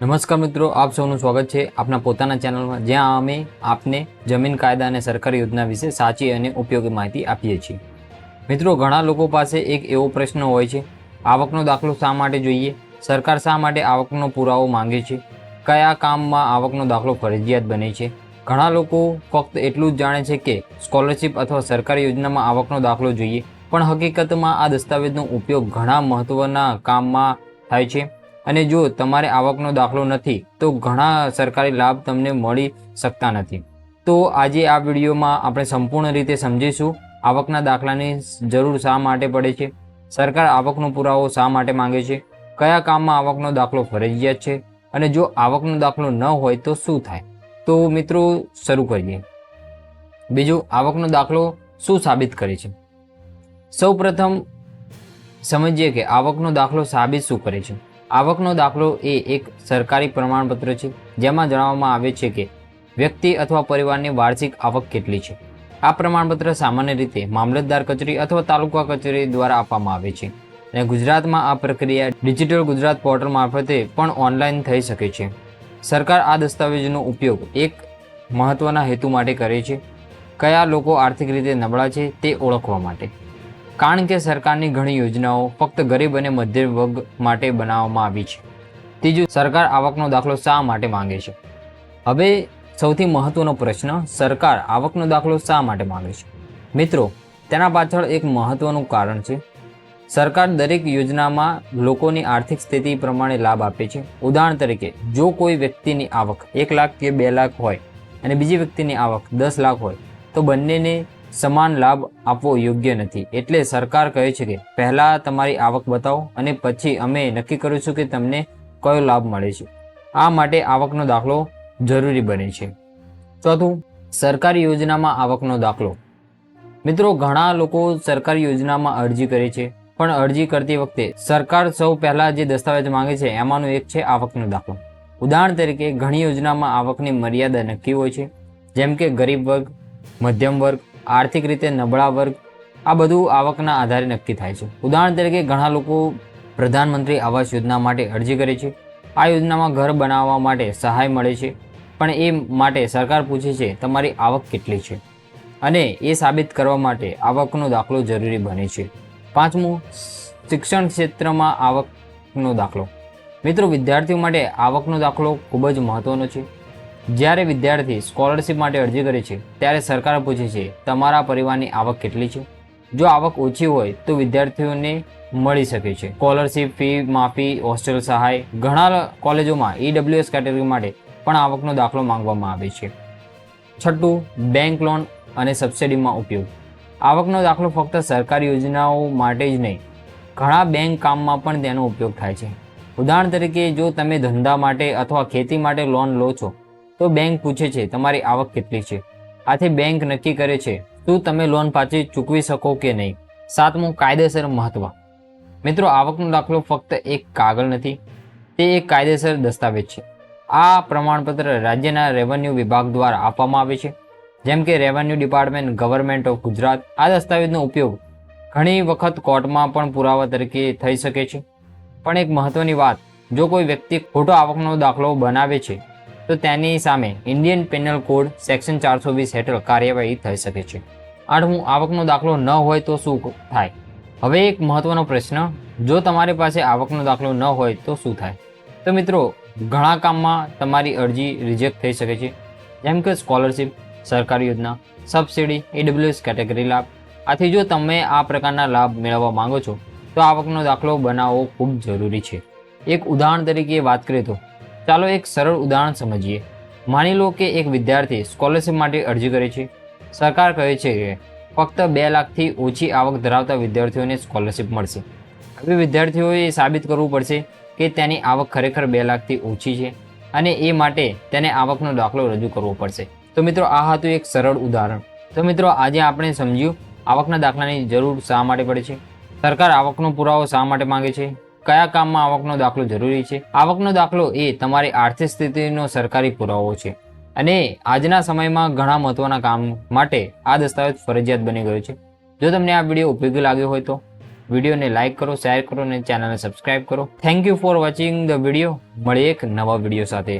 નમસ્કાર મિત્રો, આપ સૌનું સ્વાગત છે આપના પોતાના ચેનલમાં, જ્યાં અમે આપને જમીન કાયદા અને સરકારી યોજના વિશે સાચી અને ઉપયોગી માહિતી આપીએ છીએ. મિત્રો, ઘણા લોકો પાસે એક એવો પ્રશ્ન હોય છે, આવકનો દાખલો શા માટે જોઈએ? સરકાર શા માટે આવકનો પુરાવો માંગે છે? કયા કામમાં આવકનો દાખલો ફરજિયાત બને છે? ઘણા લોકો ફક્ત એટલું જ જાણે છે કે સ્કોલરશિપ અથવા સરકારી યોજનામાં આવકનો દાખલો જોઈએ, પણ હકીકતમાં આ દસ્તાવેજનો ઉપયોગ ઘણા મહત્ત્વના કામમાં થાય છે. અને જો તમારે આવકનો દાખલો નથી તો ઘણા સરકારી લાભ તમને મળી શકતા નથી. તો આજે આ વિડીયોમાં આપણે સંપૂર્ણ રીતે સમજીશું આવકના દાખલાની જરૂર શા માટે પડે છે, સરકાર આવકનો પુરાવો શા માટે માંગે છે, કયા કામમાં આવકનો દાખલો ફરજિયાત છે, અને જો આવકનો દાખલો ન હોય તો શું થાય. તો મિત્રો, શરૂ કરીએ. બીજું, આવકનો દાખલો શું સાબિત કરે છે? સૌ પ્રથમ સમજીએ કે આવકનો દાખલો સાબિત શું કરે છે. આવકનો દાખલો એ એક સરકારી પ્રમાણપત્ર છે જેમાં જણાવવામાં આવે છે કે વ્યક્તિ અથવા પરિવારની વાર્ષિક આવક કેટલી છે. આ પ્રમાણપત્ર સામાન્ય રીતે મામલતદાર કચેરી અથવા તાલુકા કચેરી દ્વારા આપવામાં આવે છે, અને ગુજરાતમાં આ પ્રક્રિયા ડિજિટલ ગુજરાત પોર્ટલ મારફતે પણ ઓનલાઈન થઈ શકે છે. સરકાર આ દસ્તાવેજનો ઉપયોગ એક મહત્વના હેતુ માટે કરે છે, કયા લોકો આર્થિક રીતે નબળા છે તે ઓળખવા માટે. કારણ કે સરકારની ઘણી યોજનાઓ ફક્ત ગરીબ અને મધ્યમ વર્ગ માટે બનાવવામાં આવી છે. ત્રીજું, સરકાર આવકનો દાખલો શા માટે માંગે છે? હવે સૌથી મહત્વનો પ્રશ્ન, સરકાર આવકનો દાખલો શા માટે માંગે છે? મિત્રો, તેના પાછળ એક મહત્વનું કારણ છે. સરકાર દરેક યોજનામાં લોકોની આર્થિક સ્થિતિ પ્રમાણે લાભ આપે છે. ઉદાહરણ તરીકે, જો કોઈ વ્યક્તિની આવક 1 લાખ કે 2 લાખ હોય અને બીજી વ્યક્તિની આવક 10 લાખ હોય તો બંનેને સમાન લાભ આપવો યોગ્ય નથી. એટલે સરકાર કહે છે કે પહેલાં તમારી આવક બતાવો અને પછી અમે નક્કી કરીશું કે તમને કયો લાભ મળે છે. આ માટે આવકનો દાખલો જરૂરી બને છે. ચોથું, સરકારી યોજનામાં આવકનો દાખલો. મિત્રો, ઘણા લોકો સરકારી યોજનામાં અરજી કરે છે, પણ અરજી કરતી વખતે સરકાર સૌ પહેલાં જે દસ્તાવેજ માંગે છે એમાંનો એક છે આવકનો દાખલો. ઉદાહરણ તરીકે, ઘણી યોજનામાં આવકની મર્યાદા નક્કી હોય છે, જેમ કે ગરીબ વર્ગ, મધ્યમ વર્ગ, આર્થિક રીતે નબળા વર્ગ. આ બધું આવકના આધારે નક્કી થાય છે. ઉદાહરણ તરીકે, ઘણા લોકો પ્રધાનમંત્રી આવાસ યોજના માટે અરજી કરે છે. આ યોજનામાં ઘર બનાવવા માટે સહાય મળે છે, પણ એ માટે સરકાર પૂછે છે તમારી આવક કેટલી છે, અને એ સાબિત કરવા માટે આવકનો દાખલો જરૂરી બને છે. પાંચમું, શિક્ષણ ક્ષેત્રમાં આવકનો દાખલો. મિત્રો, વિદ્યાર્થીઓ માટે આવકનો દાખલો ખૂબ જ મહત્વનો છે. જ્યારે વિદ્યાર્થી સ્કોલરશિપ માટે અરજી કરે છે ત્યારે સરકાર પૂછે છે તમારા પરિવારની આવક કેટલી છે. જો આવક ઓછી હોય તો વિદ્યાર્થીઓને મળી શકે છે સ્કોલરશિપ, ફી માફી, હોસ્ટેલ સહાય. ઘણા કોલેજોમાં EWS કેટેગરી માટે પણ આવકનો દાખલો માંગવામાં આવે છે. છઠ્ઠું, બેંક લોન અને સબસિડીમાં ઉપયોગ. આવકનો દાખલો ફક્ત સરકારી યોજનાઓ માટે જ નહીં, ઘણા બેંક કામમાં પણ તેનો ઉપયોગ થાય છે. ઉદાહરણ તરીકે, જો તમે ધંધા માટે અથવા ખેતી માટે લોન લો છો તો બેંક પૂછે છે તમારી આવક કેટલી છે. આથી બેંક નક્કી કરે છે શું તમે લોન પાછી ચૂકવી શકો કે નહીં. સાતમું, કાયદેસર મહત્વ. મિત્રો, આવકનો દાખલો ફક્ત એક કાગળ નથી, તે એક કાયદેસર દસ્તાવેજ છે. આ પ્રમાણપત્ર રાજ્યના રેવન્યુ વિભાગ દ્વારા આપવામાં આવે છે, જેમ કે revenue department, government of Gujarat. આ દસ્તાવેજનો ઉપયોગ ઘણી વખત કોર્ટમાં પણ પુરાવા તરીકે થઈ શકે છે. પણ એક મહત્વની વાત, જો કોઈ વ્યક્તિ ખોટો આવકનો દાખલો બનાવે છે તો તેની સામે ઇન્ડિયન પેનલ કોડ સેક્શન 420 હેઠળ કાર્યવાહી થઈ શકે છે. આઠમું, આવકનો દાખલો ન હોય તો શું થાય? હવે એક મહત્વનો પ્રશ્ન, જો તમારી પાસે આવકનો દાખલો ન હોય તો શું થાય? તો મિત્રો, ઘણા કામમાં તમારી અરજી રિજેક્ટ થઈ શકે છે, જેમ કે સ્કોલરશિપ, સરકારી યોજના, સબસિડી, EWS કેટેગરી લાભ. આથી જો તમે આ પ્રકારના લાભ મેળવવા માંગો છો તો આવકનો દાખલો બનાવવો ખૂબ જરૂરી છે. એક ઉદાહરણ તરીકે વાત કરીએ તો ચાલો એક સરળ ઉદાહરણ સમજીએ. માની લો કે એક વિદ્યાર્થી સ્કોલરશિપ માટે અરજી કરે છે. સરકાર કહે છે કે ફક્ત 2 લાખથી ઓછી આવક ધરાવતા વિદ્યાર્થીઓને સ્કોલરશિપ મળશે. હવે વિદ્યાર્થીઓએ સાબિત કરવું પડશે કે તેની આવક ખરેખર 2 લાખથી ઓછી છે, અને એ માટે તેને આવકનો દાખલો રજૂ કરવો પડશે. તો મિત્રો, આ હતું એક સરળ ઉદાહરણ. તો મિત્રો, આજે આપણે સમજ્યું આવકના દાખલાની જરૂર શા માટે પડે છે, સરકાર આવકનો પુરાવો શા માટે માંગે છે, કયા કામમાં આવકનો દાખલો જરૂરી છે. આવકનો દાખલો એ તમારી આર્થિક સ્થિતિનો સરકારી પુરાવો છે, અને આજના સમયમાં ઘણા મહત્વના કામ માટે આ દસ્તાવેજ ફરજિયાત બની ગયો છે. જો તમને આ વિડીયો ઉપયોગી લાગ્યો હોય તો વિડીયોને લાઇક કરો, શેર કરો અને ચેનલને સબસ્ક્રાઇબ કરો. Thank you for watching the video. મળીએ એક નવા વિડીયો સાથે.